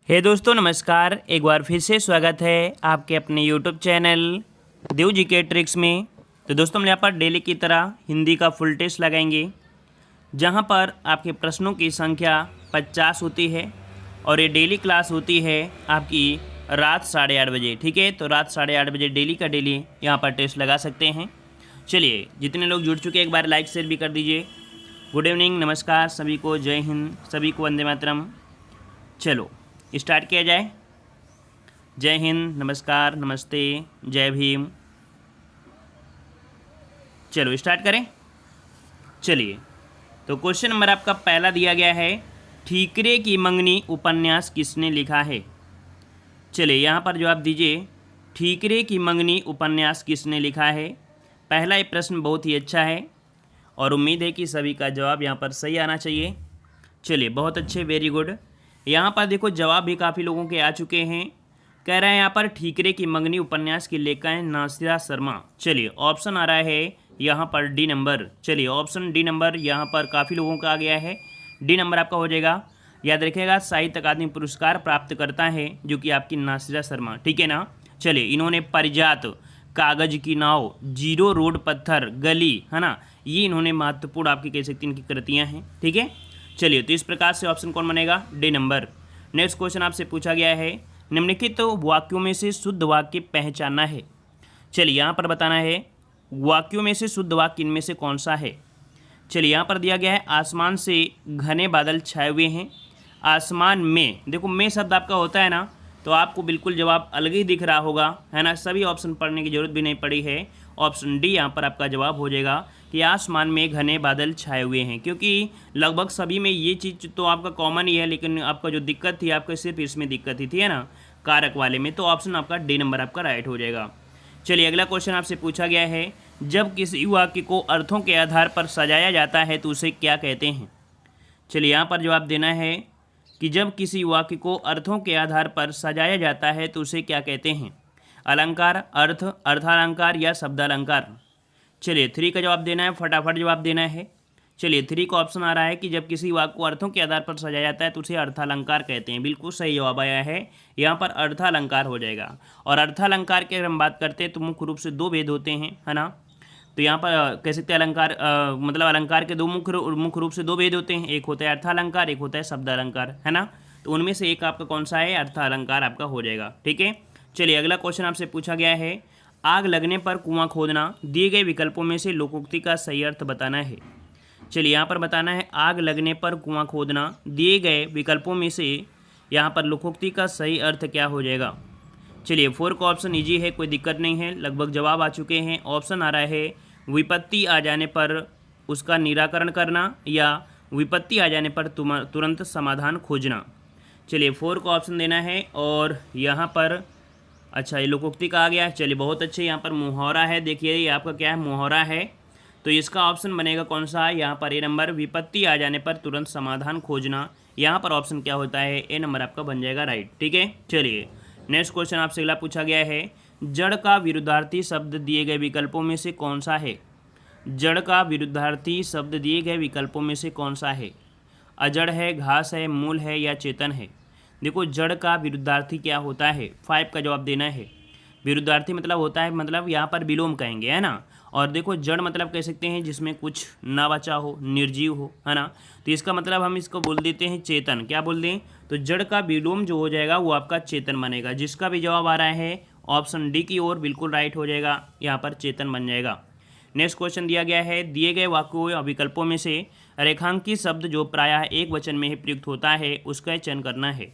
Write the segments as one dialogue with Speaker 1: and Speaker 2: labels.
Speaker 1: हे दोस्तों नमस्कार। एक बार फिर से स्वागत है आपके अपने यूट्यूब चैनल देव जी के ट्रिक्स में। तो दोस्तों हम यहाँ पर डेली की तरह हिंदी का फुल टेस्ट लगाएंगे, जहाँ पर आपके प्रश्नों की संख्या 50 होती है और ये डेली क्लास होती है आपकी रात 8:30 बजे। ठीक है, तो रात 8:30 बजे डेली का डेली यहाँ पर टेस्ट लगा सकते हैं। चलिए, जितने लोग जुड़ चुके हैं एक बार लाइक शेयर भी कर दीजिए। गुड इवनिंग, नमस्कार सभी को, जय हिंद, सभी को वंदे मातरम। चलो स्टार्ट किया जाए। जय हिंद, नमस्कार, नमस्ते, जय भीम। चलो स्टार्ट करें। चलिए, तो क्वेश्चन नंबर आपका पहला दिया गया है, ठीकरे की मंगनी उपन्यास किसने लिखा है। चलिए यहाँ पर जवाब दीजिए, ठीकरे की मंगनी उपन्यास किसने लिखा है। पहला ये प्रश्न बहुत ही अच्छा है और उम्मीद है कि सभी का जवाब यहाँ पर सही आना चाहिए। चलिए बहुत अच्छे, वेरी गुड। यहाँ पर देखो जवाब भी काफ़ी लोगों के आ चुके हैं। कह रहे हैं यहाँ पर ठीकरे की मंगनी उपन्यास की लेखक हैं नासिरा शर्मा। चलिए ऑप्शन आ रहा है यहाँ पर डी नंबर। चलिए ऑप्शन डी नंबर यहाँ पर काफ़ी लोगों का आ गया है। डी नंबर आपका हो जाएगा। याद रखिएगा, साहित्य अकादमी पुरस्कार प्राप्त करता है जो कि आपकी नासिरा शर्मा। ठीक है ना। चलिए, इन्होंने पारिजात, कागज की नाव, जीरो रोड, पत्थर गली, है ना, ये इन्होंने महत्वपूर्ण आपकी कह सकती इनकी कृतियाँ हैं। ठीक है। चलिए, तो इस प्रकार से ऑप्शन कौन बनेगा, डी नंबर। नेक्स्ट क्वेश्चन आपसे पूछा गया है, निम्नलिखित वाक्यों में से शुद्ध वाक्य पहचानना है। चलिए यहाँ पर बताना है वाक्यों में से शुद्ध वाक्य इनमें से कौन सा है। चलिए यहाँ पर दिया गया है, आसमान से घने बादल छाए हुए हैं। आसमान में, देखो में शब्द आपका होता है ना, तो आपको बिल्कुल जवाब अलग ही दिख रहा होगा, है ना। सभी ऑप्शन पढ़ने की जरूरत भी नहीं पड़ी है। ऑप्शन डी यहाँ पर आपका जवाब हो जाएगा कि आसमान में घने बादल छाए हुए हैं, क्योंकि लगभग सभी में ये चीज़ तो आपका कॉमन ही है, लेकिन आपका जो दिक्कत थी आपका सिर्फ इसमें दिक्कत ही थी, है ना, कारक वाले में। तो ऑप्शन आपका डी नंबर आपका राइट हो जाएगा। चलिए अगला क्वेश्चन आपसे पूछा गया है, जब किसी वाक्य को अर्थों के आधार पर सजाया जाता है तो उसे क्या कहते हैं। चलिए यहाँ पर जवाब देना है कि जब किसी वाक्य को अर्थों के आधार पर सजाया जाता है तो उसे क्या कहते हैं। अलंकार, अर्थ, अर्थालंकार या शब्दालंकार। चलिए 3 का जवाब देना है, फटाफट जवाब देना है। चलिए 3 का ऑप्शन आ रहा है कि जब किसी वाक्य को अर्थों के आधार पर सजाया जाता है तो उसे अर्थालंकार कहते हैं। बिल्कुल सही जवाब आया है, यहाँ पर अर्थालंकार हो जाएगा। और अर्थालंकार की अगर हम बात करते हैं तो मुख्य रूप से 2 भेद होते हैं, है ना। तो यहाँ पर कह सकते हैं अलंकार, मतलब अलंकार के मुख्य रूप से 2 भेद होते हैं, एक होता है अर्थालंकार, एक होता है शब्दालंकार, है ना। तो उनमें से एक आपका कौन सा है, अर्थालंकार आपका हो जाएगा। ठीक है। चलिए अगला क्वेश्चन आपसे पूछा गया है, आग लगने पर कुआं खोदना, दिए गए विकल्पों में से लोकोक्ति का सही अर्थ बताना है। चलिए यहाँ पर बताना है, आग लगने पर कुआं खोदना, दिए गए विकल्पों में से यहाँ पर लोकोक्ति का सही अर्थ क्या हो जाएगा। चलिए 4 का ऑप्शन ईजी है, कोई दिक्कत नहीं है, लगभग जवाब आ चुके हैं। ऑप्शन आ रहा है, विपत्ति आ जाने पर उसका निराकरण करना या विपत्ति आ जाने पर तुरंत समाधान खोजना। चलिए 4 का ऑप्शन देना है और यहाँ पर अच्छा ये लोकोक्ति का आ गया। चलिए बहुत अच्छे, यहाँ पर मुहावरा है, देखिए ये आपका क्या है, मुहावरा है। तो इसका ऑप्शन बनेगा कौन सा है, यहाँ पर ए नंबर, विपत्ति आ जाने पर तुरंत समाधान खोजना। यहाँ पर ऑप्शन क्या होता है, ए नंबर आपका बन जाएगा राइट। ठीक है। चलिए नेक्स्ट क्वेश्चन आपसे अगला पूछा गया है, जड़ का विरुद्धार्थी शब्द दिए गए विकल्पों में से कौन सा है। जड़ का विरुद्धार्थी शब्द दिए गए विकल्पों में से कौन सा है। अजड़ है, घास है, मूल है या चेतन है। देखो जड़ का विरुद्धार्थी क्या होता है, 5 का जवाब देना है। विरुद्धार्थी मतलब होता है, मतलब यहाँ पर विलोम कहेंगे, है ना। और देखो जड़ मतलब कह सकते हैं जिसमें कुछ ना बचा हो, निर्जीव हो, है ना। तो इसका मतलब हम इसको बोल देते हैं चेतन। क्या बोल दें, तो जड़ का विलोम जो हो जाएगा वो आपका चेतन बनेगा। जिसका भी जवाब आ रहा है ऑप्शन डी की ओर बिल्कुल राइट हो जाएगा, यहाँ पर चेतन बन जाएगा। नेक्स्ट क्वेश्चन दिया गया है, दिए गए वाक्यों या विकल्पों में से रेखांकित शब्द जो प्रायः एक वचन में ही प्रयुक्त होता है उसका चयन करना है।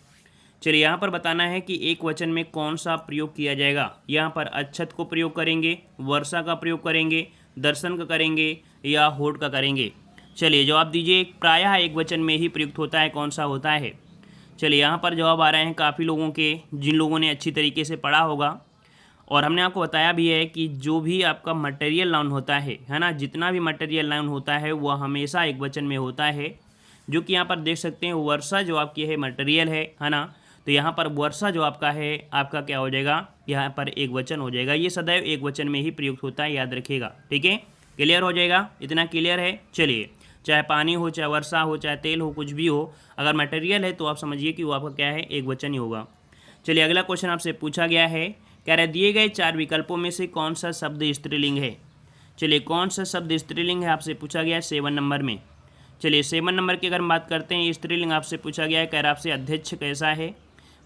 Speaker 1: चलिए यहाँ पर बताना है कि एक वचन में कौन सा प्रयोग किया जाएगा। यहाँ पर अच्छत को प्रयोग करेंगे, वर्षा का प्रयोग करेंगे, दर्शन का करेंगे या होठ का करेंगे। चलिए जवाब दीजिए, प्रायः एक वचन में ही प्रयुक्त होता है, कौन सा होता है। चलिए यहाँ पर जवाब आ रहे हैं काफ़ी लोगों के, जिन लोगों ने अच्छी तरीके से पढ़ा होगा। और हमने आपको बताया भी है कि जो भी आपका मटेरियल नाउन होता है ना, जितना भी मटेरियल नाउन होता है वह हमेशा एक वचन में होता है। जो कि यहाँ पर देख सकते हैं वर्षा जो आपकी है मटेरियल है ना। तो यहाँ पर वर्षा जो आपका है आपका क्या हो जाएगा, यहाँ पर एक वचन हो जाएगा। ये सदैव एक वचन में ही प्रयुक्त होता है, याद रखिएगा। ठीक है, क्लियर हो जाएगा, इतना क्लियर है। चलिए चाहे पानी हो, चाहे वर्षा हो, चाहे तेल हो, कुछ भी हो, अगर मटेरियल है तो आप समझिए कि वो आपका क्या है, एक वचन ही होगा। चलिए अगला क्वेश्चन आपसे पूछा गया है, कह रहे दिए गए 4 विकल्पों में से कौन सा शब्द स्त्रीलिंग है। चलिए कौन सा शब्द स्त्रीलिंग है आपसे पूछा गया है 7 नंबर में। चलिए 7 नंबर की अगर हम बात करते हैं, स्त्रीलिंग आपसे पूछा गया है, कह रहा आपसे अध्यक्ष कैसा है,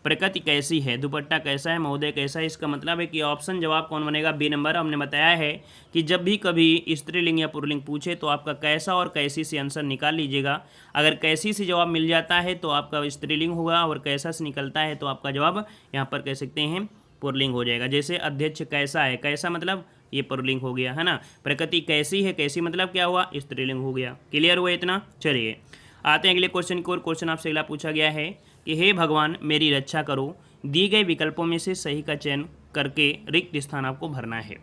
Speaker 1: प्रकृति कैसी है, दुपट्टा कैसा है, महोदय कैसा है। इसका मतलब है कि ऑप्शन जवाब कौन बनेगा, बी नंबर। हमने बताया है कि जब भी कभी स्त्रीलिंग या पुल्लिंग पूछे तो आपका कैसा और कैसी से आंसर निकाल लीजिएगा। अगर कैसी से जवाब मिल जाता है तो आपका स्त्रीलिंग होगा, और कैसा से निकलता है तो आपका जवाब यहाँ पर कह सकते हैं पुल्लिंग हो जाएगा। जैसे अध्यक्ष कैसा है, कैसा मतलब ये पुल्लिंग हो गया, है ना। प्रकृति कैसी है, कैसी मतलब क्या हुआ, स्त्रीलिंग हो गया। क्लियर हुआ इतना। चलिए आते हैं अगले क्वेश्चन की ओर। क्वेश्चन आपसे अगला पूछा गया है कि हे भगवान मेरी रक्षा करो, दिए गए विकल्पों में से सही का चयन करके रिक्त स्थान आपको भरना है।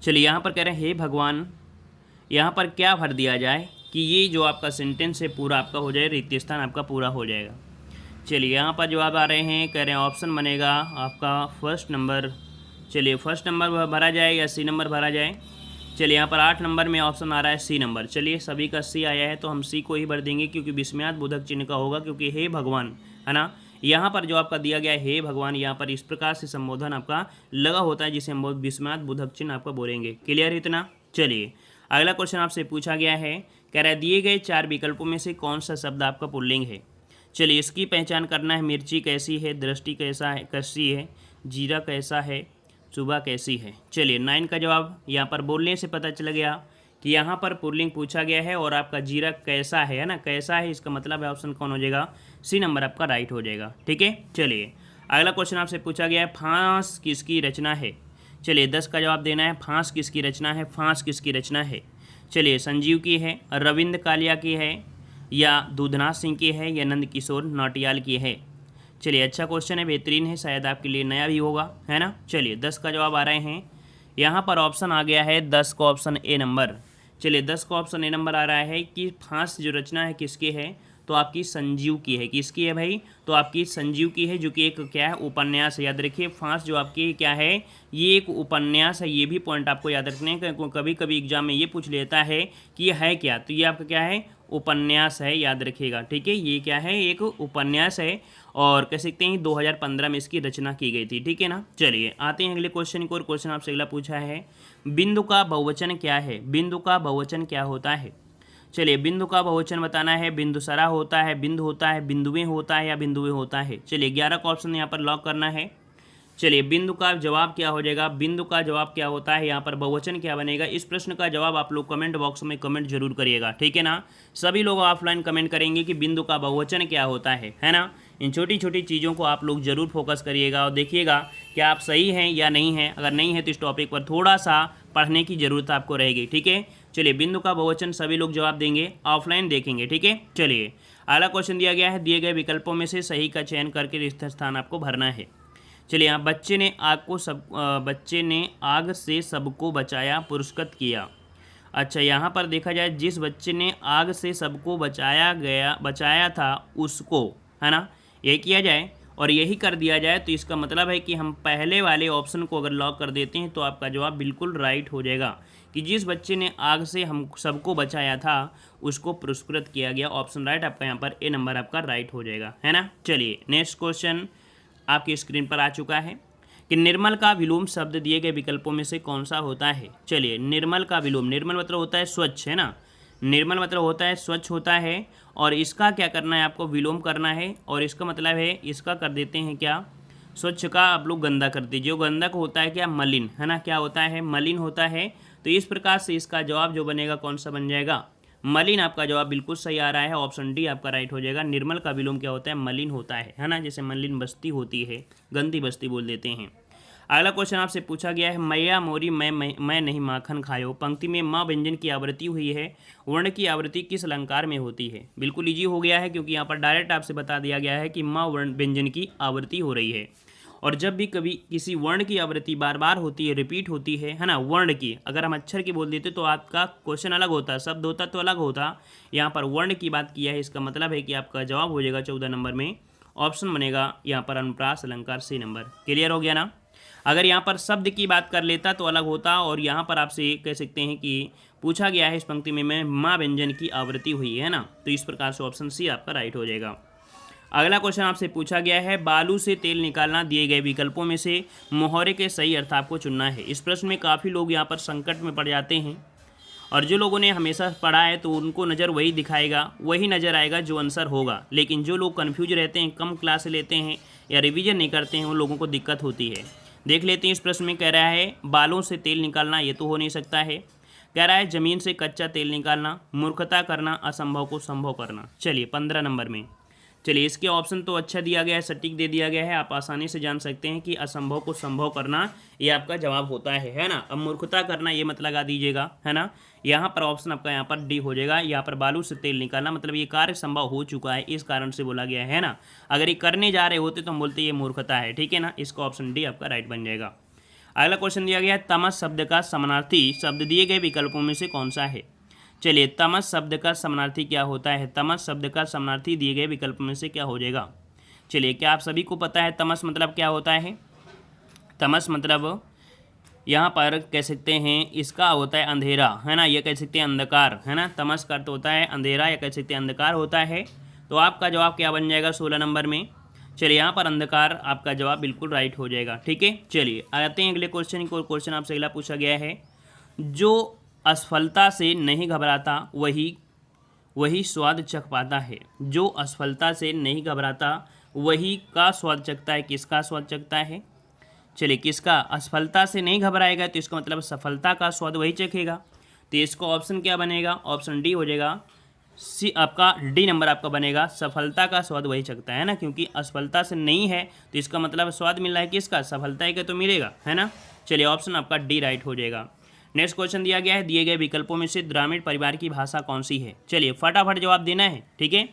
Speaker 1: चलिए यहाँ पर कह रहे हैं हे भगवान, यहाँ पर क्या भर दिया जाए कि ये जो आपका सेंटेंस है पूरा आपका हो जाए, रिक्त स्थान आपका पूरा हो जाएगा। चलिए यहाँ पर जवाब आ रहे हैं, कह रहे हैं ऑप्शन बनेगा आपका फर्स्ट नंबर। चलिए फर्स्ट नंबर भरा जाए या सी नंबर भरा जाए। चलिए यहाँ पर 8 नंबर में ऑप्शन आ रहा है सी नंबर। चलिए सभी का सी आया है तो हम सी को ही भर देंगे, क्योंकि विस्मयात बोधक चिन्ह का होगा, क्योंकि हे भगवान, है ना। यहाँ पर जो आपका दिया गया है हे भगवान, यहाँ पर इस प्रकार से संबोधन आपका लगा होता है जिसे हम विस्मयात बोधक चिन्ह आपका बोलेंगे। क्लियर इतना। चलिए अगला क्वेश्चन आपसे पूछा गया है, कह रहा है दिए गए 4 विकल्पों में से कौन सा शब्द आपका पुल्लिंग है। चलिए इसकी पहचान करना है। मिर्ची कैसी है, दृष्टि कैसी है, जीरा कैसा है, सुबह कैसी है। चलिए 9 का जवाब यहाँ पर बोलने से पता चल गया कि यहाँ पर पुल्लिंग पूछा गया है, और आपका जीरा कैसा है ना, कैसा है, इसका मतलब है ऑप्शन कौन हो जाएगा, सी नंबर आपका राइट हो जाएगा। ठीक है। चलिए अगला क्वेश्चन आपसे पूछा गया है, फांस किसकी रचना है। चलिए 10 का जवाब देना है। फांस किसकी रचना है, फांस किसकी रचना है। चलिए संजीव की है, रविंद्र कालिया की है, या दूधनाथ सिंह की है, या नंद किशोर नौटियाल की है। चलिए अच्छा क्वेश्चन है, बेहतरीन है, शायद आपके लिए नया भी होगा, है ना। चलिए 10 का जवाब आ रहे हैं, यहाँ पर ऑप्शन आ गया है 10 का ऑप्शन ए नंबर। चलिए 10 का ऑप्शन ए नंबर आ रहा है कि फांस जो रचना है किसकी है, तो आपकी संजीव की है। किसकी है भाई, तो आपकी संजीव की है, जो कि एक क्या है, उपन्यास है। याद रखिए फांस जो आपकी क्या है, ये एक उपन्यास है। ये भी पॉइंट आपको याद रखने हैं, कभी कभी एग्जाम में ये पूछ लेता है कि ये है क्या, तो ये आपका क्या है, उपन्यास है, याद रखिएगा। ठीक है, ये क्या है, एक उपन्यास है, और कह सकते हैं 2015 में इसकी रचना की गई थी। ठीक है ना। चलिए आते हैं अगले क्वेश्चन को। और क्वेश्चन आपसे अगला पूछा है, बिंदु का बहुवचन क्या है। बिंदु का बहुवचन क्या होता है। चलिए बिंदु का बहुवचन बताना है। बिंदुसरा होता है, बिंदु होता है, बिंदुएं होता है, या बिंदुएं होता है। चलिए 11 का ऑप्शन यहाँ पर लॉक करना है। चलिए बिंदु का जवाब क्या हो जाएगा, बिंदु का जवाब क्या होता है, यहाँ पर बहुवचन क्या बनेगा। इस प्रश्न का जवाब आप लोग कमेंट बॉक्स में कमेंट जरूर करिएगा। ठीक है ना। सभी लोग ऑफलाइन कमेंट करेंगे कि बिंदु का बहुवचन क्या होता है ना। इन छोटी छोटी चीज़ों को आप लोग जरूर फोकस करिएगा और देखिएगा कि आप सही हैं या नहीं हैं। अगर नहीं है तो इस टॉपिक पर थोड़ा सा पढ़ने की ज़रूरत आपको रहेगी। ठीक है। चलिए बिंदु का बहुवचन सभी लोग जवाब देंगे, ऑफलाइन देखेंगे। ठीक है। चलिए अगला क्वेश्चन दिया गया है, दिए गए विकल्पों में से सही का चयन करके रिक्त स्थान आपको भरना है। चलिए यहाँ बच्चे ने आग से सबको बचाया, पुरस्कृत किया। अच्छा यहाँ पर देखा जाए, जिस बच्चे ने आग से सबको बचाया था उसको, है ना, यही किया जाए और यही कर दिया जाए, तो इसका मतलब है कि हम पहले वाले ऑप्शन को अगर लॉक कर देते हैं तो आपका जवाब बिल्कुल राइट हो जाएगा कि जिस बच्चे ने आग से हम सबको बचाया था उसको पुरस्कृत किया गया। ऑप्शन राइट आपका यहाँ पर ए नंबर आपका राइट हो जाएगा, है ना। चलिए नेक्स्ट क्वेश्चन आपकी स्क्रीन पर आ चुका है कि निर्मल का विलोम शब्द दिए गए विकल्पों में से कौन सा होता है। चलिए निर्मल का विलोम, निर्मल मतलब होता है स्वच्छ, है ना। निर्मल मतलब होता है स्वच्छ होता है, और इसका क्या करना है, आपको विलोम करना है, और इसका मतलब है इसका कर देते हैं क्या, स्वच्छ का आप लोग गंदा कर दीजिए। गंदा को होता है क्या, मलिन, है ना। क्या होता है, मलिन होता है। तो इस प्रकार से इसका जवाब जो बनेगा कौन सा बन जाएगा, मलिन। आपका जवाब बिल्कुल सही आ रहा है, ऑप्शन डी आपका राइट हो जाएगा। निर्मल का विलोम क्या होता है, मलिन होता है ना। जैसे मलिन बस्ती होती है, गंदी बस्ती बोल देते हैं। अगला क्वेश्चन आपसे पूछा गया है, मैया मोरी मैं नहीं माखन खायो। पंक्ति में माँ व्यंजन की आवृत्ति हुई है, वर्ण की आवृत्ति किस अलंकार में होती है। बिल्कुल इजी हो गया है, क्योंकि यहाँ पर डायरेक्ट आपसे बता दिया गया है कि माँ व्यंजन की आवृत्ति हो रही है। और जब भी कभी किसी वर्ण की आवृत्ति बार बार होती है, रिपीट होती है ना, वर्ण की, अगर हम अक्षर की बोल देते तो आपका क्वेश्चन अलग होता, शब्द होता तो अलग होता। यहाँ पर वर्ण की बात किया है, इसका मतलब है कि आपका जवाब हो जाएगा 14 नंबर में, ऑप्शन बनेगा यहाँ पर अनुप्रास अलंकार सी नंबर। क्लियर हो गया ना। अगर यहाँ पर शब्द की बात कर लेता तो अलग होता, और यहाँ पर आपसे कह सकते हैं कि पूछा गया है इस पंक्ति में माँ व्यंजन की आवृत्ति हुई है ना, तो इस प्रकार से ऑप्शन सी आपका राइट हो जाएगा। अगला क्वेश्चन आपसे पूछा गया है बालू से तेल निकालना, दिए गए विकल्पों में से मोहरे के सही अर्थ आपको चुनना है। इस प्रश्न में काफ़ी लोग यहाँ पर संकट में पड़ जाते हैं, और जो लोगों ने हमेशा पढ़ा है तो उनको नज़र वही दिखाएगा, वही नज़र आएगा जो आंसर होगा, लेकिन जो लोग कन्फ्यूज रहते हैं, कम क्लास लेते हैं या रिवीजन नहीं करते हैं, उन लोगों को दिक्कत होती है। देख लेते हैं इस प्रश्न में कह रहा है बालों से तेल निकालना, ये तो हो नहीं सकता है। कह रहा है ज़मीन से कच्चा तेल निकालना, मूर्खता करना, असंभव को संभव करना। चलिए 15 नंबर में, चलिए इसके ऑप्शन तो अच्छा दिया गया है, सटीक दे दिया गया है, आप आसानी से जान सकते हैं कि असंभव को संभव करना ये आपका जवाब होता है ना। अब मूर्खता करना ये मत लगा दीजिएगा, है ना। यहाँ पर ऑप्शन आपका यहाँ पर डी हो जाएगा। यहाँ पर बालू से तेल निकालना मतलब ये कार्य संभव हो चुका है, इस कारण से बोला गया है ना। अगर ये करने जा रहे होते तो हम बोलते ये मूर्खता है, ठीक है ना। इसका ऑप्शन डी आपका राइट बन जाएगा। अगला क्वेश्चन दिया गया है तमस शब्द का समानार्थी शब्द दिए गए विकल्पों में से कौन सा है। चलिए तमस शब्द का समानार्थी क्या होता है, तमस शब्द का समानार्थी दिए गए विकल्प में से क्या हो जाएगा। चलिए क्या आप सभी को पता है तमस मतलब क्या होता है। तमस मतलब यहाँ पर कह सकते हैं इसका होता है अंधेरा, है ना, ये कह सकते हैं अंधकार, है ना। तमस का अर्थ होता है अंधेरा, या कह सकते हैं अंधकार होता है। तो आपका जवाब क्या बन जाएगा 16 नंबर में। चलिए यहाँ पर अंधकार आपका जवाब बिल्कुल राइट हो जाएगा, ठीक है। चलिए आते हैं अगले क्वेश्चन को। क्वेश्चन आपसे अगला पूछा गया है जो असफलता से नहीं घबराता वही स्वाद चख पाता है। जो असफलता से नहीं घबराता वही का स्वाद चखता है। किसका स्वाद चखता है। चलिए किसका, असफलता से नहीं घबराएगा तो इसका मतलब सफलता का स्वाद वही चखेगा। तो इसका ऑप्शन क्या बनेगा, ऑप्शन डी हो जाएगा। सी आपका डी नंबर आपका बनेगा, सफलता का स्वाद वही चखता है ना, क्योंकि असफलता से नहीं है तो इसका मतलब स्वाद मिल रहा है किसका, सफलता का तो मिलेगा, है ना। चलिए ऑप्शन आपका डी राइट हो जाएगा। नेक्स्ट क्वेश्चन दिया गया है दिए गए विकल्पों में से ग्रामीण परिवार की भाषा कौन सी है। चलिए फटाफट जवाब देना है, ठीक है।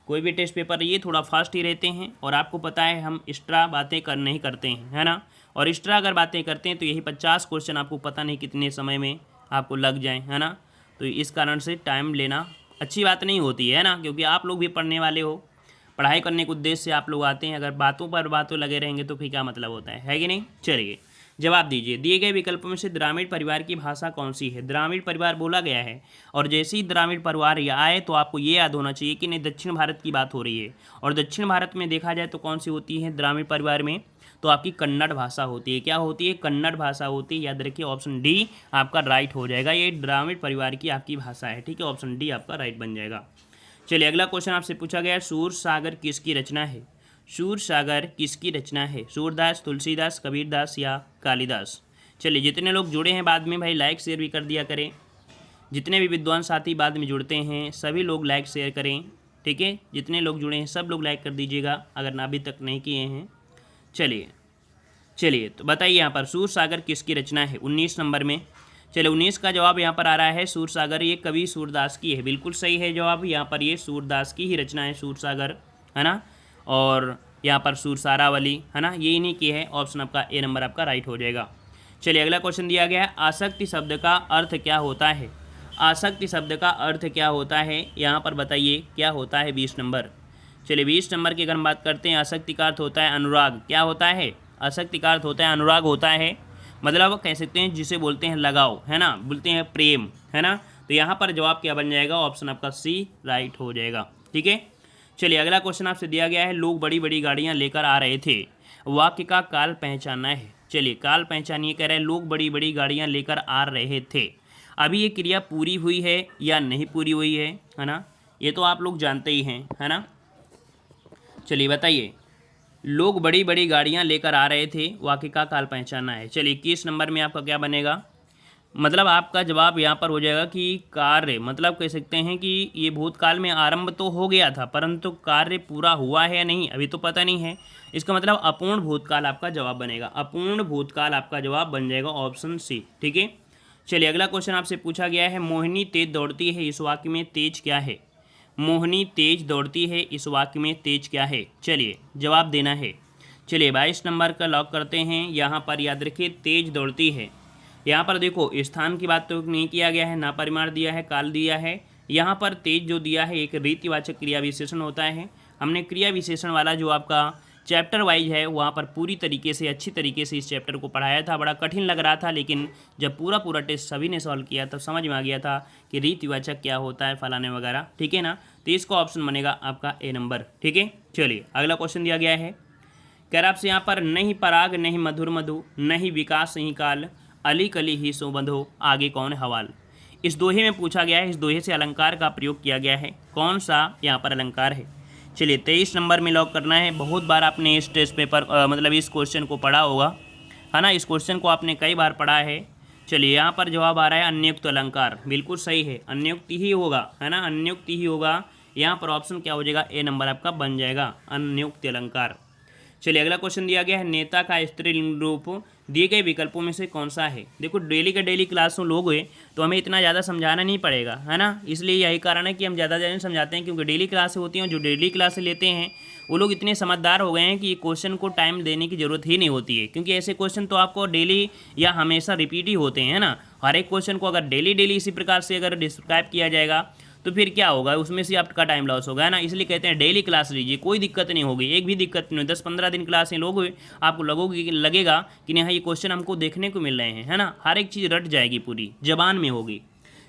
Speaker 1: कोई भी टेस्ट पेपर ये थोड़ा फास्ट ही रहते हैं, और आपको पता है हम एक्स्ट्रा बातें नहीं करते हैं, है ना। और एक्स्ट्रा अगर बातें करते हैं तो यही 50 क्वेश्चन आपको पता नहीं कितने समय में आपको लग जाए, है ना। तो इस कारण से टाइम लेना अच्छी बात नहीं होती है ना, क्योंकि आप लोग भी पढ़ने वाले हो, पढ़ाई करने के उद्देश्य से आप लोग आते हैं। अगर बातों पर बातों लगे रहेंगे तो फिर क्या मतलब होता है कि नहीं। चलिए जवाब दीजिए दिए गए विकल्पों में से ग्रामीण परिवार की भाषा कौन सी है। ग्रामीण परिवार बोला गया है, और जैसे ही ग्रामीण परिवार आए तो आपको ये याद होना चाहिए कि नहीं दक्षिण भारत की बात हो रही है, और दक्षिण भारत में देखा जाए तो कौन सी होती है ग्रामीण परिवार में, तो आपकी कन्नड़ भाषा होती है। क्या होती है, कन्नड़ भाषा होती है। याद रखिए ऑप्शन डी आपका राइट हो जाएगा, ये ग्रामीण परिवार की आपकी भाषा है, ठीक है। ऑप्शन डी आपका राइट बन जाएगा। चलिए अगला क्वेश्चन आपसे पूछा गया है सूर सागर किसकी रचना है। सूर सागर किसकी रचना है, सूरदास, तुलसीदास, कबीरदास या कालिदास। चलिए जितने लोग जुड़े हैं बाद में भाई लाइक शेयर भी कर दिया करें। जितने भी विद्वान साथी बाद में जुड़ते हैं सभी लोग लाइक शेयर करें, ठीक है। जितने लोग जुड़े हैं सब लोग लाइक कर दीजिएगा अगर अभी तक नहीं किए हैं। चलिए तो बताइए यहाँ पर सूर सागर किसकी रचना है 19 नंबर में। चलिए 19 का जवाब यहाँ पर आ रहा है सूर सागर, ये कवि सूरदास की है। बिल्कुल सही है जवाब, यहाँ पर ये सूरदास की ही रचना है सूर सागर, है ना। और यहाँ पर सूर सारावली, है ना, ये इन्हीं की है। ऑप्शन आपका ए नंबर आपका राइट हो जाएगा। चलिए अगला क्वेश्चन दिया गया है आसक्ति शब्द का अर्थ क्या होता है। आसक्ति शब्द का अर्थ क्या होता है, यहाँ पर बताइए क्या होता है 20 नंबर। चलिए 20 नंबर की अगर हम बात करते हैं आसक्ति का अर्थ होता है अनुराग। क्या होता है, आसक्ति का अर्थ होता है अनुराग होता है, मतलब कह सकते हैं जिसे बोलते हैं लगाव, है ना, बोलते हैं प्रेम, है ना। तो यहाँ पर जवाब क्या बन जाएगा, ऑप्शन आपका सी राइट हो जाएगा, ठीक है। चलिए अगला क्वेश्चन आपसे दिया गया है लोग बड़ी बड़ी गाड़ियाँ लेकर आ रहे थे, वाक्य का काल पहचानना है। चलिए काल पहचानिए, कह रहे हैं लोग बड़ी बड़ी गाड़ियाँ लेकर आ रहे थे। अभी ये क्रिया पूरी हुई है या नहीं पूरी हुई है ना, ये तो आप लोग जानते ही हैं, है ना। चलिए बताइए लोग बड़ी बड़ी गाड़ियाँ लेकर आ रहे थे, वाक्य का काल पहचानना है। चलिए 21 नंबर में आपका क्या बनेगा, मतलब आपका जवाब यहाँ पर हो जाएगा कि कार्य, मतलब कह सकते हैं कि ये भूतकाल में आरंभ तो हो गया था परंतु कार्य पूरा हुआ है या नहीं अभी तो पता नहीं है। इसका मतलब अपूर्ण भूतकाल आपका जवाब बनेगा, अपूर्ण भूतकाल आपका जवाब बन जाएगा ऑप्शन सी, ठीक है। चलिए अगला क्वेश्चन आपसे पूछा गया है मोहिनी तेज दौड़ती है, इस वाक्य में तेज क्या है। मोहिनी तेज दौड़ती है, इस वाक्य में तेज क्या है। चलिए जवाब देना है। चलिए 22 नंबर का लॉक करते हैं। यहाँ पर याद रखिए तेज दौड़ती है, यहाँ पर देखो स्थान की बात तो नहीं किया गया है, ना परिमाण दिया है, काल दिया है। यहाँ पर तेज जो दिया है एक रीतिवाचक क्रिया विशेषण होता है। हमने क्रिया विशेषण वाला जो आपका चैप्टर वाइज है वहाँ पर पूरी तरीके से अच्छी तरीके से इस चैप्टर को पढ़ाया था। बड़ा कठिन लग रहा था, लेकिन जब पूरा टेस्ट सभी ने सॉल्व किया तब समझ में आ गया था कि रीतिवाचक क्या होता है, फलाने वगैरह, ठीक है ना। तो इसका ऑप्शन बनेगा आपका ए नंबर, ठीक है। चलिए अगला क्वेश्चन दिया गया है, कह रहा आपसे यहाँ पर नहीं पराग नहीं मधुर मधु नहीं विकास नहीं काल अली कली ही सुबंधो आगे कौन हवाल। इस दोहे में पूछा गया है, इस दोहे से अलंकार का प्रयोग किया गया है, कौन सा यहाँ पर अलंकार है। चलिए 23 नंबर में लॉक करना है। बहुत बार आपने इस टेस्ट पेपर मतलब इस क्वेश्चन को पढ़ा होगा, है ना, इस क्वेश्चन को आपने कई बार पढ़ा है। चलिए यहाँ पर जवाब आ रहा है अन्युक्त अलंकार, बिल्कुल सही है, अन्युक्ति ही होगा, है ना, अन्युक्ति ही होगा। यहाँ पर ऑप्शन क्या हो जाएगा, ए नंबर आपका बन जाएगा, अन्युक्त अलंकार। चलिए अगला क्वेश्चन दिया गया है, नेता का स्त्रीलिंग रूप दिए गए विकल्पों में से कौन सा है। देखो डेली का डेली क्लास में लोग हुए तो हमें इतना ज़्यादा समझाना नहीं पड़ेगा, है ना, इसलिए यही कारण है कि हम ज़्यादा समझाते हैं, क्योंकि डेली क्लासें होती हैं। जो डेली क्लासें लेते हैं वो लोग इतने समझदार हो गए हैं कि क्वेश्चन को टाइम देने की ज़रूरत ही नहीं होती है, क्योंकि ऐसे क्वेश्चन तो आपको डेली या हमेशा रिपीट ही होते हैं, है ना। हर एक क्वेश्चन को अगर डेली इसी प्रकार से अगर डिस्क्राइब किया जाएगा तो फिर क्या होगा, उसमें से आपका टाइम लॉस होगा, है ना। इसलिए कहते हैं डेली क्लास लीजिए, कोई दिक्कत नहीं होगी, एक भी दिक्कत नहीं, 10-15 दिन क्लास में लोग आपको लगेगा कि नहीं ये क्वेश्चन हमको देखने को मिल रहे हैं, है ना। हर एक चीज़ रट जाएगी, पूरी जबान में होगी।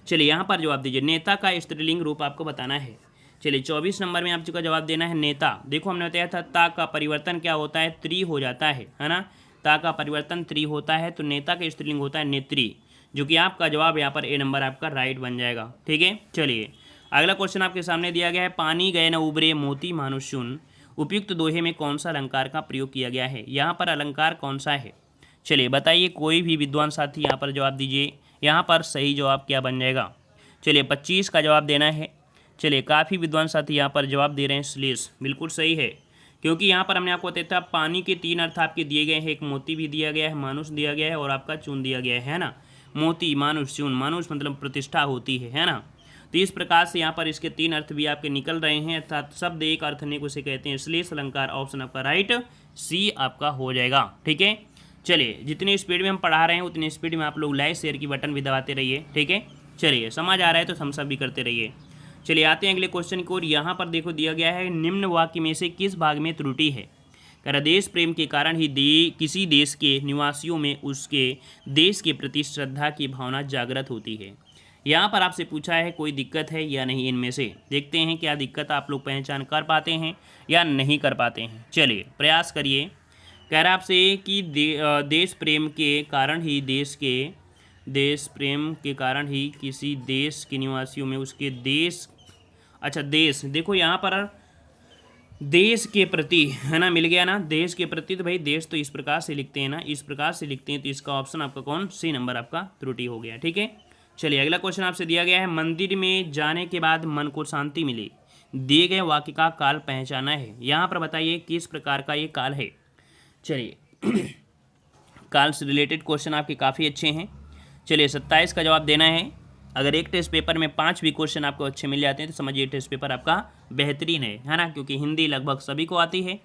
Speaker 1: चलिए यहाँ पर जवाब दीजिए, नेता का स्त्रीलिंग रूप आपको बताना है। चलिए 24 नंबर में आपका जवाब देना है नेता। देखो हमने बताया था ता का परिवर्तन क्या होता है, त्री हो जाता है ना, ता का परिवर्तन त्री होता है, तो नेता का स्त्रीलिंग होता है नेत्री, जो कि आपका जवाब यहाँ पर ए नंबर आपका राइट बन जाएगा, ठीक है। चलिए अगला क्वेश्चन आपके सामने दिया गया है, पानी गए न उबरे मोती मानुष सुन, उपयुक्त दोहे में कौन सा अलंकार का प्रयोग किया गया है। यहाँ पर अलंकार कौन सा है, चलिए बताइए, कोई भी विद्वान साथी यहाँ पर जवाब दीजिए। यहाँ पर सही जवाब क्या बन जाएगा, चलिए 25 का जवाब देना है। चलिए काफ़ी विद्वान साथी यहाँ पर जवाब दे रहे हैं श्लेष, बिल्कुल सही है, क्योंकि यहाँ पर हमने आपको बताया था पानी के 3 अर्थ आपके दिए गए हैं, एक मोती भी दिया गया है, मानुष दिया गया है और आपका चून दिया गया है ना। मोती मानुष चून, मानुष मतलब प्रतिष्ठा होती है ना। तो इस प्रकार से यहाँ पर इसके 3 अर्थ भी आपके निकल रहे हैं, अर्थात शब्द एक अर्थ ने उसे कहते हैं श्लेष अलंकार। ऑप्शन आपका राइट सी आपका हो जाएगा, ठीक है। चलिए जितनी स्पीड में हम पढ़ा रहे हैं उतनी स्पीड में आप लोग लाइक शेयर की बटन भी दबाते रहिए, ठीक है। चलिए समझ आ रहा है तो थम्स अप भी करते रहिए। चलिए आते हैं अगले क्वेश्चन की ओर। यहाँ पर देखो दिया गया है, निम्न वाक्य में से किस भाग में त्रुटि है। कह देश प्रेम के कारण ही किसी देश के निवासियों में उसके देश के प्रति श्रद्धा की भावना जागृत होती है। यहाँ पर आपसे पूछा है कोई दिक्कत है या नहीं, इनमें से देखते हैं क्या दिक्कत आप लोग पहचान कर पाते हैं या नहीं कर पाते हैं। चलिए प्रयास करिए। कह रहा आपसे कि देश प्रेम के कारण ही किसी देश के निवासियों में उसके देश, अच्छा देश, देखो यहाँ पर देश के प्रति, है ना, मिल गया ना, देश के प्रति। तो भाई देश तो इस प्रकार से लिखते हैं ना, इस प्रकार से लिखते हैं, तो इसका ऑप्शन आपका कौन सी नंबर आपका त्रुटि हो गया, ठीक है। चलिए अगला क्वेश्चन आपसे दिया गया है, मंदिर में जाने के बाद मन को शांति मिली, दिए गए वाक्य का काल पहचाना है। यहाँ पर बताइए किस प्रकार का ये काल है। चलिए काल से रिलेटेड क्वेश्चन आपके काफ़ी अच्छे हैं। चलिए 27 का जवाब देना है। अगर एक टेस्ट पेपर में 5 भी क्वेश्चन आपको अच्छे मिल जाते हैं तो समझिए टेस्ट पेपर आपका बेहतरीन है ना, क्योंकि हिंदी लगभग सभी को आती है।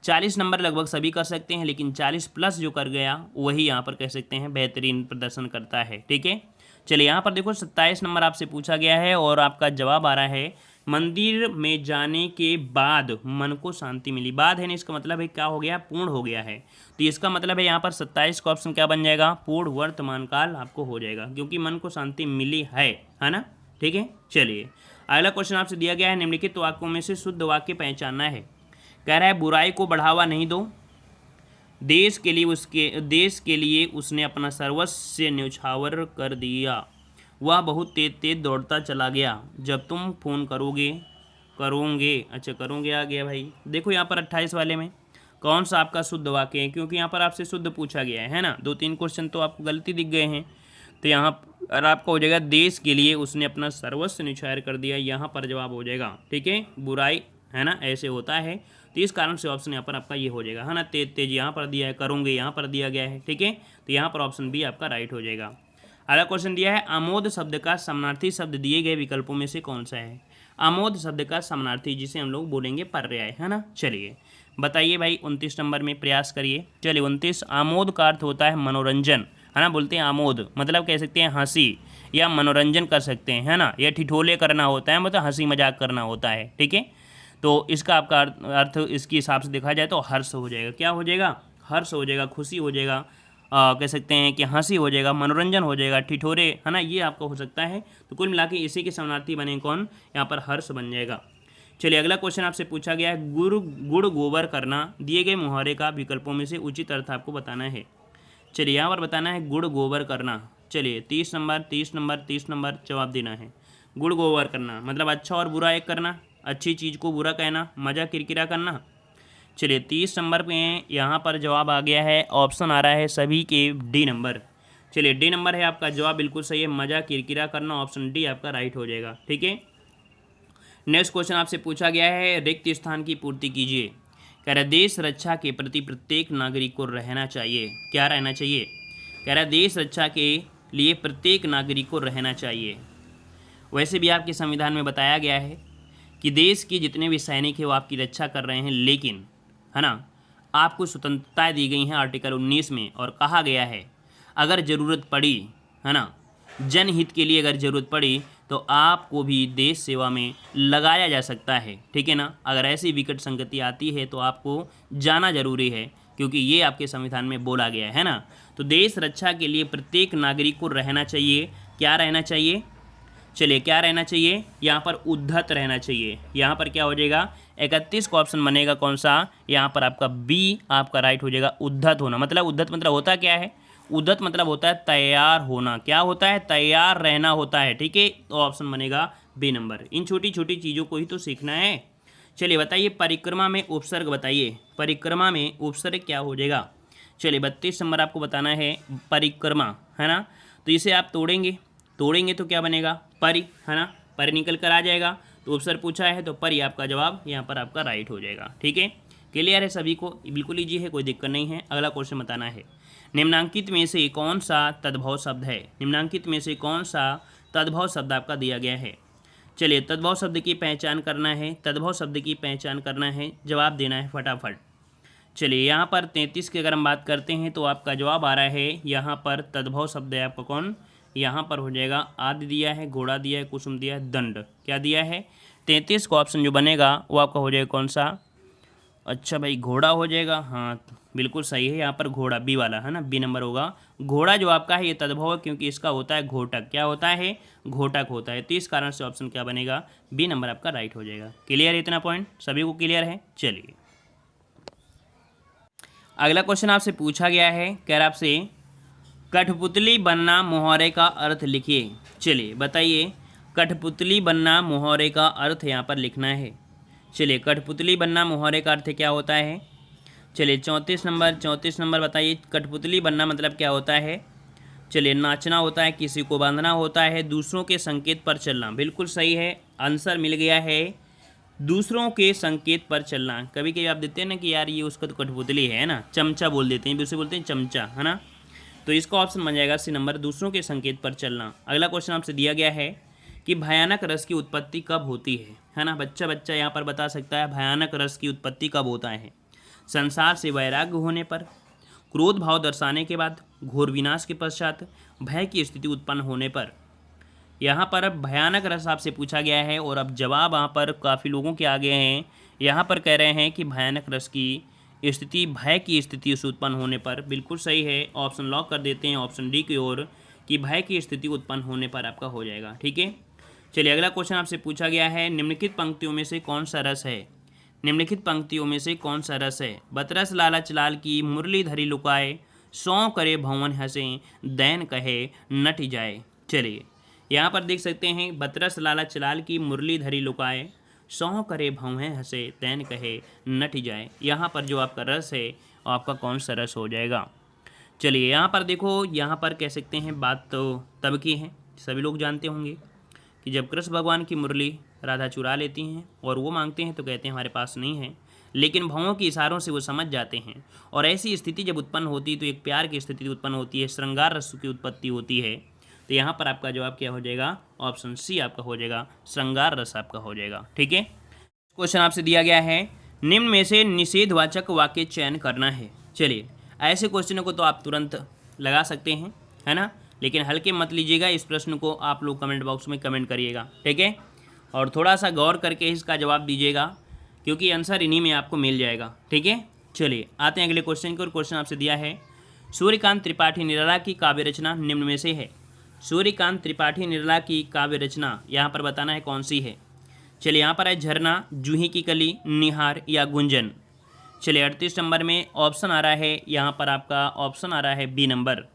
Speaker 1: 40 नंबर लगभग सभी कर सकते हैं, लेकिन 40 प्लस जो कर गया वही यहाँ पर कह सकते हैं बेहतरीन प्रदर्शन करता है, ठीक है। चलिए यहाँ पर देखो 27 नंबर आपसे पूछा गया है और आपका जवाब आ रहा है, मंदिर में जाने के बाद मन को शांति मिली। बाद है ना, इसका मतलब है क्या हो गया, पूर्ण हो गया है। तो इसका मतलब है यहाँ पर 27 का ऑप्शन क्या बन जाएगा, पूर्ण वर्तमान काल आपको हो जाएगा, क्योंकि मन को शांति मिली है ना, ठीक है। चलिए अगला क्वेश्चन आपसे दिया गया है, निम्नलिखित वाक्यों में से शुद्ध वाक्य पहचानना है। कह रहा है बुराई को बढ़ावा नहीं दो, देश के लिए उसने अपना सर्वस्व न्यौछावर कर दिया, वह बहुत तेज दौड़ता चला गया, जब तुम फ़ोन करोगे आ गया भाई। देखो यहाँ पर 28 वाले में कौन सा आपका शुद्ध वाक्य है, क्योंकि यहाँ पर आपसे शुद्ध पूछा गया है ना। 2-3 क्वेश्चन तो आपको गलती दिख गए हैं, तो यहाँ पर आपका हो जाएगा देश के लिए उसने अपना सर्वस्व न्यौछावर कर दिया, यहाँ पर जवाब हो जाएगा, ठीक है। बुराई है ना, ऐसे होता है, तो इस कारण से ऑप्शन यहाँ पर आपका ये हो जाएगा, है ना। तेज यहाँ पर दिया है, करोगे यहाँ पर दिया गया है, ठीक है। तो यहाँ पर ऑप्शन बी आपका राइट हो जाएगा। अगला क्वेश्चन दिया है, आमोद शब्द का समानार्थी शब्द दिए गए विकल्पों में से कौन सा है। आमोद शब्द का समानार्थी जिसे हम लोग बोलेंगे पर्याय, है ना। चलिए बताइए भाई 29 नंबर में प्रयास करिए। चलिए 29, आमोद का अर्थ होता है मनोरंजन, है ना। बोलते हैं आमोद मतलब कह सकते हैं हंसी या मनोरंजन कर सकते हैं, है ना, या ठिठोले करना होता है, मतलब हंसी मजाक करना होता है, ठीक है। तो इसका आपका अर्थ इसके हिसाब से देखा जाए तो हर्ष हो जाएगा। क्या हो जाएगा? हर्ष हो जाएगा, खुशी हो जाएगा, कह सकते हैं कि हंसी हो जाएगा, मनोरंजन हो जाएगा, ठिठोरे, है ना, ये आपका हो सकता है। तो कुल मिला के इसी के समानार्थी बने कौन? यहाँ पर हर्ष बन जाएगा। चलिए अगला क्वेश्चन आपसे पूछा गया है, गुड़ गोबर करना दिए गए मुहावरे का विकल्पों में से उचित अर्थ आपको बताना है। चलिए यहाँ पर बताना है गुड़ गोबर करना। चलिए 30 नंबर जवाब देना है। गुड़ गोबर करना मतलब अच्छा और बुरा एक करना, अच्छी चीज़ को बुरा कहना, मज़ा किरकिरा करना। चलिए 30 नंबर पे यहाँ पर जवाब आ गया है, ऑप्शन आ रहा है सभी के डी नंबर। चलिए डी नंबर है आपका जवाब, बिल्कुल सही है, मज़ा किरकिरा करना, ऑप्शन डी आपका राइट हो जाएगा। ठीक है, नेक्स्ट क्वेश्चन आपसे पूछा गया है, रिक्त स्थान की पूर्ति कीजिए। कह रहा देश रक्षा के प्रति प्रत्येक नागरिक को रहना चाहिए। क्या रहना चाहिए? कह रहा देश रक्षा के लिए प्रत्येक नागरिक को रहना चाहिए। वैसे भी आपके संविधान में बताया गया है कि देश के जितने भी सैनिक हैं वो आपकी रक्षा कर रहे हैं, लेकिन है ना आपको स्वतंत्रताएं दी गई हैं आर्टिकल 19 में, और कहा गया है अगर ज़रूरत पड़ी, है ना, जनहित के लिए अगर ज़रूरत पड़ी तो आपको भी देश सेवा में लगाया जा सकता है। ठीक है ना, अगर ऐसी विकट संगति आती है तो आपको जाना जरूरी है, क्योंकि ये आपके संविधान में बोला गया है ना। तो देश रक्षा के लिए प्रत्येक नागरिक को रहना चाहिए। क्या रहना चाहिए? चलिए क्या रहना चाहिए? यहाँ पर उद्धत रहना चाहिए। यहाँ पर क्या हो जाएगा? 31 का ऑप्शन बनेगा कौन सा? यहाँ पर आपका बी आपका राइट हो जाएगा। उद्धत होना मतलब, उद्धत मतलब होता क्या है? उद्धत मतलब होता है तैयार होना। क्या होता है? तैयार रहना होता है। ठीक है, तो ऑप्शन बनेगा बी नंबर। इन छोटी छोटी चीज़ों को ही तो सीखना है। चलिए बताइए परिक्रमा में उपसर्ग बताइए। परिक्रमा में उपसर्ग क्या हो जाएगा? चलिए 32 नंबर आपको बताना है परिक्रमा, है ना। तो इसे आप तोड़ेंगे तो क्या बनेगा? परि, है ना, परि निकल कर आ जाएगा। तो उपसर्ग पूछा है तो परि आपका जवाब यहाँ पर आपका राइट हो जाएगा। ठीक है, क्लियर है सभी को? बिल्कुल ईजी है, कोई दिक्कत नहीं है। अगला क्वेश्चन बताना है, निम्नांकित में से कौन सा तद्भव शब्द है? निम्नांकित में से कौन सा तद्भव शब्द आपका दिया गया है? चलिए तद्भव शब्द की पहचान करना है। तद्भव शब्द की पहचान करना है, जवाब देना है फटाफट। चलिए यहाँ पर 33 की अगर हम बात करते हैं तो आपका जवाब आ रहा है यहाँ पर तद्भव शब्द है आपका कौन? यहाँ पर हो जाएगा आदि दिया है, घोड़ा दिया है, कुसुम दिया है, दंड। क्या दिया है? 33 का ऑप्शन जो बनेगा वो आपका हो जाएगा कौन सा? अच्छा भाई घोड़ा हो जाएगा। हाँ बिल्कुल सही है, यहाँ पर घोड़ा बी वाला, है ना, बी नंबर होगा। घोड़ा जो आपका है ये तद्भव है, क्योंकि इसका होता है घोटक। क्या होता है? घोटक होता है। तो इस कारण से ऑप्शन क्या बनेगा? बी नंबर आपका राइट हो जाएगा। क्लियर है? इतना पॉइंट सभी को क्लियर है? चलिए अगला क्वेश्चन आपसे पूछा गया है, कह रहा आपसे कठपुतली बनना मुहावरे का अर्थ लिखिए। चलिए बताइए कठपुतली बनना मुहावरे का अर्थ यहाँ पर लिखना है। चलिए कठपुतली बनना मुहावरे का अर्थ क्या होता है? चलिए 34 नंबर बताइए कठपुतली बनना मतलब क्या होता है? चलिए नाचना होता है, किसी को बांधना होता है, दूसरों के संकेत पर चलना। बिल्कुल सही है, आंसर मिल गया है, दूसरों के संकेत पर चलना। कभी कभी आप देते हैं ना कि यार ये उसका तो कठपुतली है ना, चमचा बोल देते हैं, उसे बोलते हैं चमचा, है ना। तो इसका ऑप्शन बन जाएगा सी नंबर, दूसरों के संकेत पर चलना। अगला क्वेश्चन आपसे दिया गया है कि भयानक रस की उत्पत्ति कब होती है ना। बच्चा यहाँ पर बता सकता है भयानक रस की उत्पत्ति कब होता है? संसार से वैराग्य होने पर, क्रोध भाव दर्शाने के बाद, घोर विनाश के पश्चात, भय की स्थिति उत्पन्न होने पर। यहाँ पर अब भयानक रस आपसे पूछा गया है और अब जवाब यहाँ पर काफ़ी लोगों के आगे हैं। यहाँ पर कह रहे हैं कि भयानक रस की स्थिति भय की स्थिति से उत्पन्न होने पर। बिल्कुल सही है, ऑप्शन लॉक कर देते हैं ऑप्शन डी की ओर कि भय की स्थिति उत्पन्न होने पर आपका हो जाएगा। ठीक है, चलिए अगला क्वेश्चन आपसे पूछा गया है, निम्नलिखित पंक्तियों में से कौन सा रस है? निम्नलिखित पंक्तियों में से कौन सा रस है? बतरस लालच लाल की मुरली धरी लुकाए, सौ करे भवन हंसे, दैन कहे नट जाए। चलिए यहाँ पर देख सकते हैं बतरस लालच लाल की मुरली धरी लुकाए, सौ करे भवें हंसे, दैन कहे नट जाए। यहाँ पर जो आपका रस है आपका कौन सा रस हो जाएगा? चलिए यहाँ पर देखो, यहाँ पर कह सकते हैं बात तो तब की है, सभी लोग जानते होंगे कि जब कृष्ण भगवान की मुरली राधा चुरा लेती हैं और वो मांगते हैं तो कहते हैं हमारे पास नहीं है, लेकिन भावों के इशारों से वो समझ जाते हैं। और ऐसी स्थिति जब उत्पन्न होती है तो एक प्यार की स्थिति उत्पन्न होती है, श्रृंगार रस की उत्पत्ति होती है। तो यहाँ पर आपका जवाब क्या हो जाएगा? ऑप्शन सी आपका हो जाएगा, श्रृंगार रस आपका हो जाएगा। ठीक है, क्वेश्चन आपसे दिया गया है, निम्न में से निषेधवाचक वाक्य चयन करना है। चलिए ऐसे क्वेश्चनों को तो आप तुरंत लगा सकते हैं, है ना, लेकिन हल्के मत लीजिएगा। इस प्रश्न को आप लोग कमेंट बॉक्स में कमेंट करिएगा, ठीक है, और थोड़ा सा गौर करके इसका जवाब दीजिएगा क्योंकि आंसर इन्हीं में आपको मिल जाएगा। ठीक है, चलिए आते हैं अगले क्वेश्चन को। और क्वेश्चन आपसे दिया है, सूर्यकांत त्रिपाठी निराला की काव्य रचना निम्न में से है। सूर्यकांत त्रिपाठी निराला की काव्य रचना यहाँ पर बताना है कौन सी है। चलिए यहाँ पर है झरना, जूही की कली, निहार या गुंजन। चलिए 38 नंबर में ऑप्शन आ रहा है, यहाँ पर आपका ऑप्शन आ रहा है बी नंबर।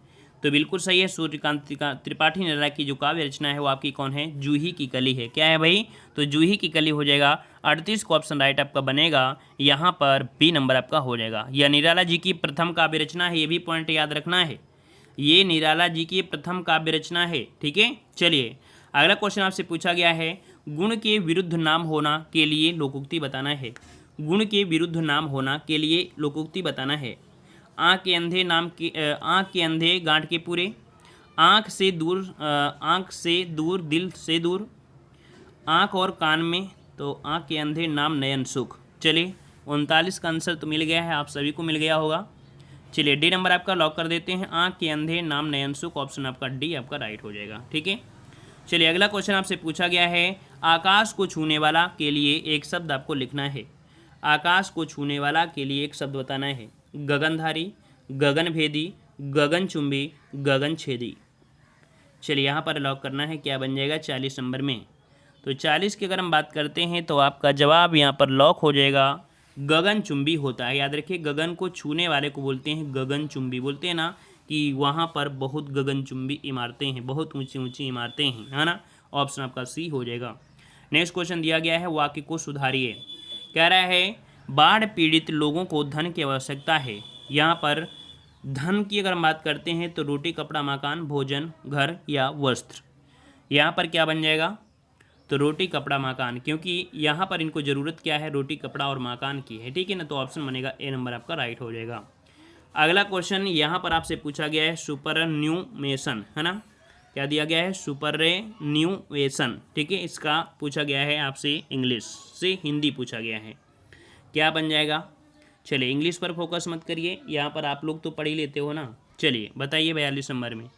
Speaker 1: तो बिल्कुल सही है, सूर्यकांत त्रिपाठी निराला की जो काव्य रचना है वो आपकी कौन है, जूही की कली है। क्या है भाई, तो जूही की कली हो जाएगा। 38 को ऑप्शन राइट आपका बनेगा, यहाँ पर बी नंबर आपका हो जाएगा। यह निराला जी की प्रथम काव्य रचना है, ये भी पॉइंट याद रखना है, ये निराला जी की प्रथम काव्य रचना है। ठीक है, चलिए अगला क्वेश्चन आपसे पूछा गया है, गुण के विरुद्ध नाम होना के लिए लोकोक्ति बताना है। गुण के विरुद्ध नाम होना के लिए लोकोक्ति बताना है। आँख के अंधे आँख के अंधे गांठ के पूरे, आँख से दूर दिल से दूर, आँख और कान में, तो आँख के अंधे नाम नयन सुख। चलिए 39 का आंसर तो मिल गया है, आप सभी को मिल गया होगा। चलिए डी नंबर आपका लॉक कर देते हैं, आँख के अंधे नाम नयन सुख, ऑप्शन आपका डी आपका राइट हो जाएगा। ठीक है, चलिए अगला क्वेश्चन आपसे पूछा गया है, आकाश को छूने वाला के लिए एक शब्द आपको लिखना है। आकाश को छूने वाला के लिए एक शब्द बताना है। गगनधारी, गगनभेदी, गगनचुंबी, गगनछेदी। चलिए यहाँ पर लॉक करना है, क्या बन जाएगा 40 नंबर में। तो 40 की अगर हम बात करते हैं तो आपका जवाब यहाँ पर लॉक हो जाएगा, गगनचुंबी होता है। याद रखिए, गगन को छूने वाले को बोलते हैं गगनचुंबी। बोलते हैं ना कि वहाँ पर बहुत गगनचुंबी इमारतें हैं, बहुत ऊंची ऊंची इमारतें हैं, है ना। ऑप्शन आपका सी हो जाएगा। नेक्स्ट क्वेश्चन दिया गया है, वाक्य को सुधारिए। कह रहा है, बाढ़ पीड़ित लोगों को धन की आवश्यकता है। यहाँ पर धन की अगर हम बात करते हैं तो रोटी, कपड़ा, मकान, भोजन, घर या वस्त्र। यहाँ पर क्या बन जाएगा, तो रोटी, कपड़ा, मकान, क्योंकि यहाँ पर इनको ज़रूरत क्या है, रोटी, कपड़ा और मकान की है। ठीक है ना, तो ऑप्शन बनेगा ए नंबर आपका राइट हो जाएगा। अगला क्वेश्चन यहाँ पर आपसे पूछा गया है, सुपरन्यूमेशन, है ना। क्या दिया गया है, सुपरन्यूमेशन। ठीक है, इसका पूछा गया है आपसे, इंग्लिश से हिंदी पूछा गया है। क्या बन जाएगा, चलिए इंग्लिश पर फोकस मत करिए, यहाँ पर आप लोग तो पढ़ ही लेते हो ना। चलिए बताइए 42 नंबर में।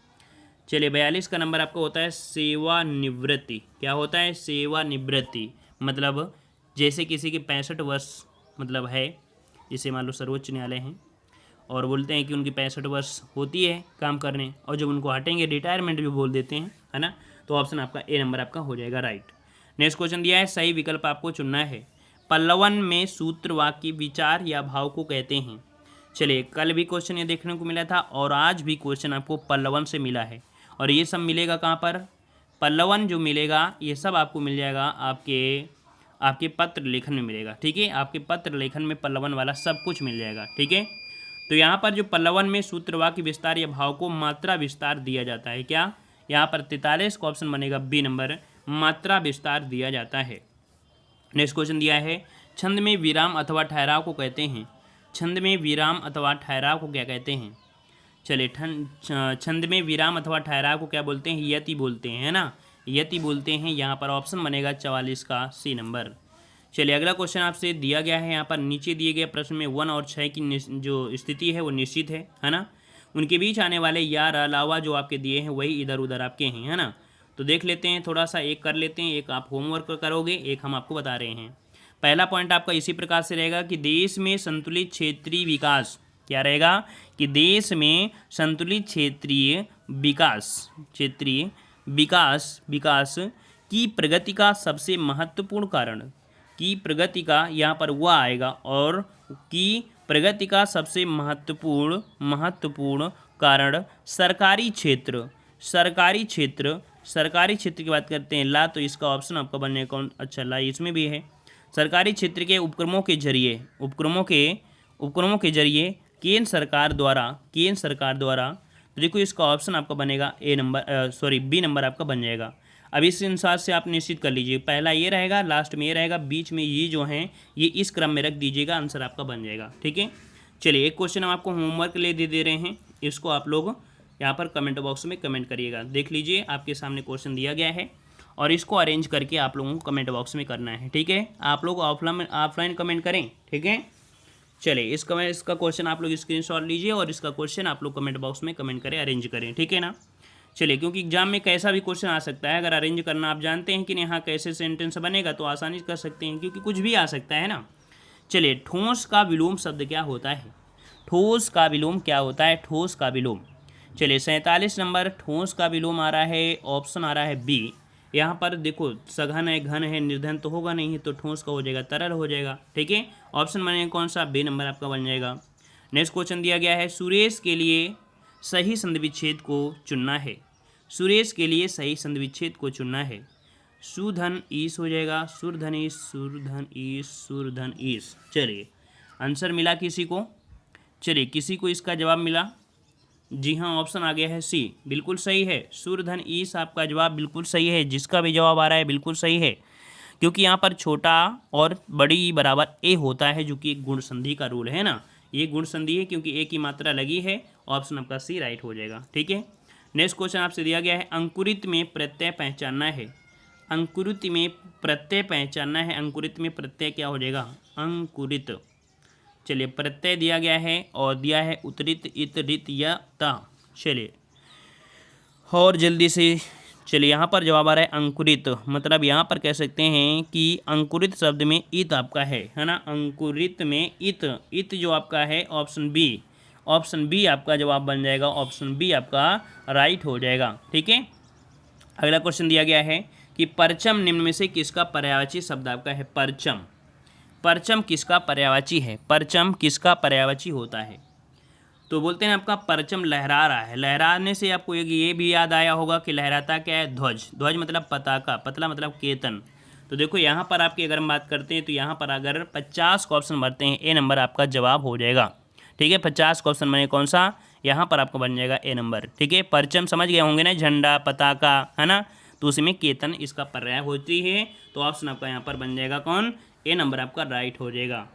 Speaker 1: चलिए 42 का नंबर आपको होता है सेवानिवृत्ति। क्या होता है, सेवानिवृत्ति। मतलब जैसे किसी के 65 वर्ष मतलब है, जैसे मान लो सर्वोच्च न्यायालय हैं और बोलते हैं कि उनकी 65 वर्ष होती है काम करने, और जब उनको हटेंगे रिटायरमेंट भी बोल देते हैं, है ना। तो ऑप्शन आपका ए नंबर आपका हो जाएगा राइट। नेक्स्ट क्वेश्चन दिया है, सही विकल्प आपको चुनना है। पल्लवन में सूत्र वाक्य विचार या भाव को कहते हैं। चलिए कल भी क्वेश्चन ये देखने को मिला था और आज भी क्वेश्चन आपको पल्लवन से मिला है, और ये सब मिलेगा कहाँ पर, पल्लवन जो मिलेगा ये सब आपको मिल जाएगा आपके पत्र लेखन में मिलेगा। ठीक है, आपके पत्र लेखन में पल्लवन वाला सब कुछ मिल जाएगा। ठीक है, तो यहाँ पर जो पल्लवन में सूत्र वाक्य विस्तार या भाव को मात्रा विस्तार दिया जाता है। क्या, यहाँ पर 43 का ऑप्शन बनेगा बी नंबर, मात्रा विस्तार दिया जाता है। नेक्स्ट क्वेश्चन दिया है, छंद में विराम अथवा ठहराव को कहते हैं। छंद में विराम अथवा ठहराव को क्या कहते हैं। चलिए छंद में विराम अथवा ठहराव को क्या बोलते हैं, यति बोलते हैं, है ना, यति बोलते हैं। यहाँ पर ऑप्शन बनेगा 44 का सी नंबर। चलिए अगला क्वेश्चन आपसे दिया गया है, यहाँ पर नीचे दिए गए प्रश्न में 1 और 6 की जो स्थिति है वो निश्चित है ना। उनके बीच आने वाले यार अलावा जो आपके दिए हैं वही इधर उधर आपके हैं, है ना। तो देख लेते हैं, थोड़ा सा एक कर लेते हैं, एक आप होमवर्क करोगे, एक हम आपको बता रहे हैं। पहला पॉइंट आपका इसी प्रकार से रहेगा कि देश में संतुलित क्षेत्रीय विकास, क्या रहेगा कि देश में संतुलित क्षेत्रीय विकास की प्रगति का सबसे महत्वपूर्ण कारण, की प्रगति का यहाँ पर वह आएगा, और की प्रगति का सबसे महत्वपूर्ण कारण सरकारी क्षेत्र की बात करते हैं ला, तो इसका ऑप्शन आपका बनने कौन, अच्छा ला इसमें भी है। सरकारी क्षेत्र के उपक्रमों के जरिए केंद्र सरकार द्वारा, तो देखो इसका ऑप्शन आपका बनेगा बी नंबर आपका बन जाएगा। अब इस अनुसार से आप निश्चित कर लीजिए, पहला ये रहेगा, लास्ट में ये रहेगा, बीच में ये जो हैं ये इस क्रम में रख दीजिएगा, आंसर आपका बन जाएगा। ठीक है, चलिए एक क्वेश्चन हम आपको होमवर्क ले दे रहे हैं, इसको आप लोग यहाँ पर कमेंट बॉक्स में कमेंट करिएगा। देख लीजिए आपके सामने क्वेश्चन दिया गया है और इसको अरेंज करके आप लोगों को कमेंट बॉक्स में करना है। ठीक है, आप लोग ऑफलाइन कमेंट करें। ठीक है, चलिए इसका क्वेश्चन आप लोग स्क्रीनशॉट लीजिए और इसका क्वेश्चन आप लोग कमेंट बॉक्स में कमेंट करें, अरेंज करें। ठीक है ना। चलिए, क्योंकि एग्जाम में कैसा भी क्वेश्चन आ सकता है, अगर अरेंज करना आप जानते हैं कि यहाँ कैसे सेंटेंस बनेगा तो आसानी से कर सकते हैं, क्योंकि कुछ भी आ सकता है ना। चलिए, ठोस का विलोम शब्द क्या होता है? ठोस का विलोम क्या होता है? ठोस का विलोम। चलिए 47 नंबर ठोस का विलोम आ रहा है, ऑप्शन आ रहा है बी। यहाँ पर देखो सघन है, घन है, निर्धन तो होगा नहीं, तो ठोस का हो जाएगा तरल हो जाएगा। ठीक है, ऑप्शन बनेगा कौन सा? बी नंबर आपका बन जाएगा। नेक्स्ट क्वेश्चन दिया गया है, सुरेश के लिए सही संधि विच्छेद को चुनना है। सुरेश के लिए सही संधि विच्छेद को चुनना है। सुधन ईस हो जाएगा, सुरधन ईस, सुरधन ईस, सुरधन ईस। चलिए आंसर मिला किसी को? चलिए किसी को इसका जवाब मिला? जी हाँ, ऑप्शन आ गया है सी, बिल्कुल सही है। सुरधन ईस आपका जवाब बिल्कुल सही है। जिसका भी जवाब आ रहा है बिल्कुल सही है, क्योंकि यहाँ पर छोटा और बड़ी बराबर ए होता है, जो कि एक गुण संधि का रूल है ना। ये गुण संधि है क्योंकि ए की मात्रा लगी है। ऑप्शन आपका सी राइट हो जाएगा। ठीक है, नेक्स्ट क्वेश्चन आपसे दिया गया है, अंकुरित में प्रत्यय पहचानना है। अंकुरित में प्रत्यय पहचानना है। अंकुरित में प्रत्यय क्या हो जाएगा? अंकुरित। चलिए प्रत्यय दिया गया है और दिया है उत्तरित, इत, रित या ता। चलिए और जल्दी से, चलिए यहाँ पर जवाब आ रहा है अंकुरित। मतलब यहाँ पर कह सकते हैं कि अंकुरित शब्द में इत आपका है ना। अंकुरित में इत, इत जो आपका है ऑप्शन बी। ऑप्शन बी आपका जवाब बन जाएगा। ऑप्शन बी आपका राइट हो जाएगा। ठीक है, अगला क्वेश्चन दिया गया है कि परचम निम्न में से किसका पर्यायवाची शब्द आपका है? परचम। परचम किसका पर्यायवाची है? परचम किसका पर्यायवाची होता है? तो बोलते हैं आपका परचम लहरा रहा है। लहराने से आपको एक ये भी याद आया होगा कि लहराता क्या है? ध्वज। ध्वज मतलब पताका, पतला मतलब केतन। तो देखो यहाँ पर आपकी अगर हम बात करते हैं तो यहाँ पर अगर 50 का ऑप्शन भरते हैं, ए नंबर आपका जवाब हो जाएगा। ठीक है, 50 का ऑप्शन बने कौन सा? यहाँ पर आपको बन जाएगा ए नंबर। ठीक है, परचम समझ गए होंगे ना, झंडा, पताका, है ना। तो उसी में केतन इसका पर्याय होती है। तो ऑप्शन आपका यहाँ पर बन जाएगा कौन? ए नंबर आपका राइट हो जाएगा।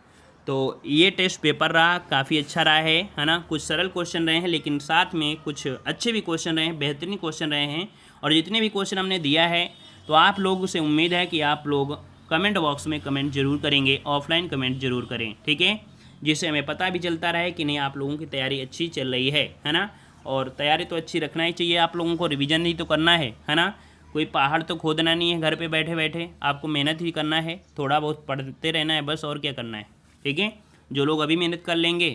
Speaker 1: तो ये टेस्ट पेपर रहा, काफ़ी अच्छा रहा है ना। कुछ सरल क्वेश्चन रहे हैं, लेकिन साथ में कुछ अच्छे भी क्वेश्चन रहे हैं, बेहतरीन क्वेश्चन रहे हैं। और जितने भी क्वेश्चन हमने दिया है, तो आप लोगों से उम्मीद है कि आप लोग कमेंट बॉक्स में कमेंट जरूर करेंगे, ऑफलाइन कमेंट जरूर करें। ठीक है, जिससे हमें पता भी चलता रहे कि नहीं आप लोगों की तैयारी अच्छी चल रही है ना। और तैयारी तो अच्छी रखना ही चाहिए आप लोगों को, रिवीजन ही तो करना है ना। कोई पहाड़ तो खोदना नहीं है घर पे बैठे बैठे, आपको मेहनत ही करना है, थोड़ा बहुत पढ़ते रहना है बस, और क्या करना है। ठीक है, जो लोग अभी मेहनत कर लेंगे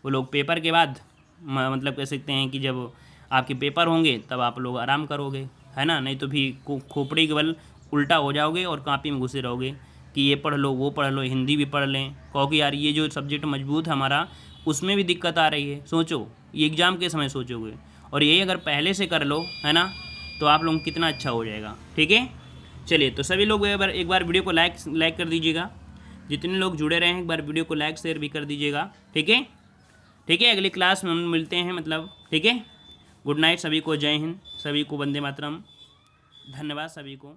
Speaker 1: वो लोग पेपर के बाद मतलब कह सकते हैं कि जब आपके पेपर होंगे तब आप लोग आराम करोगे, है ना। नहीं तो फिर खोपड़ी के बल उल्टा हो जाओगे और कॉपी में घुसे रहोगे कि ये पढ़ लो, वो पढ़ लो, हिंदी भी पढ़ लें। कहोगे यार ये जो सब्जेक्ट मजबूत है हमारा, उसमें भी दिक्कत आ रही है। सोचो, ये एग्ज़ाम के समय सोचोगे, और यही अगर पहले से कर लो, है ना, तो आप लोगों को कितना अच्छा हो जाएगा। ठीक है, चलिए तो सभी लोग एक बार वीडियो को लाइक कर दीजिएगा। जितने लोग जुड़े रहे हैं एक बार वीडियो को लाइक शेयर भी कर दीजिएगा। ठीक है, ठीक है, अगली क्लास में हम मिलते हैं मतलब। ठीक है, गुड नाइट सभी को, जय हिंद सभी को, वंदे मातरम, धन्यवाद सभी को।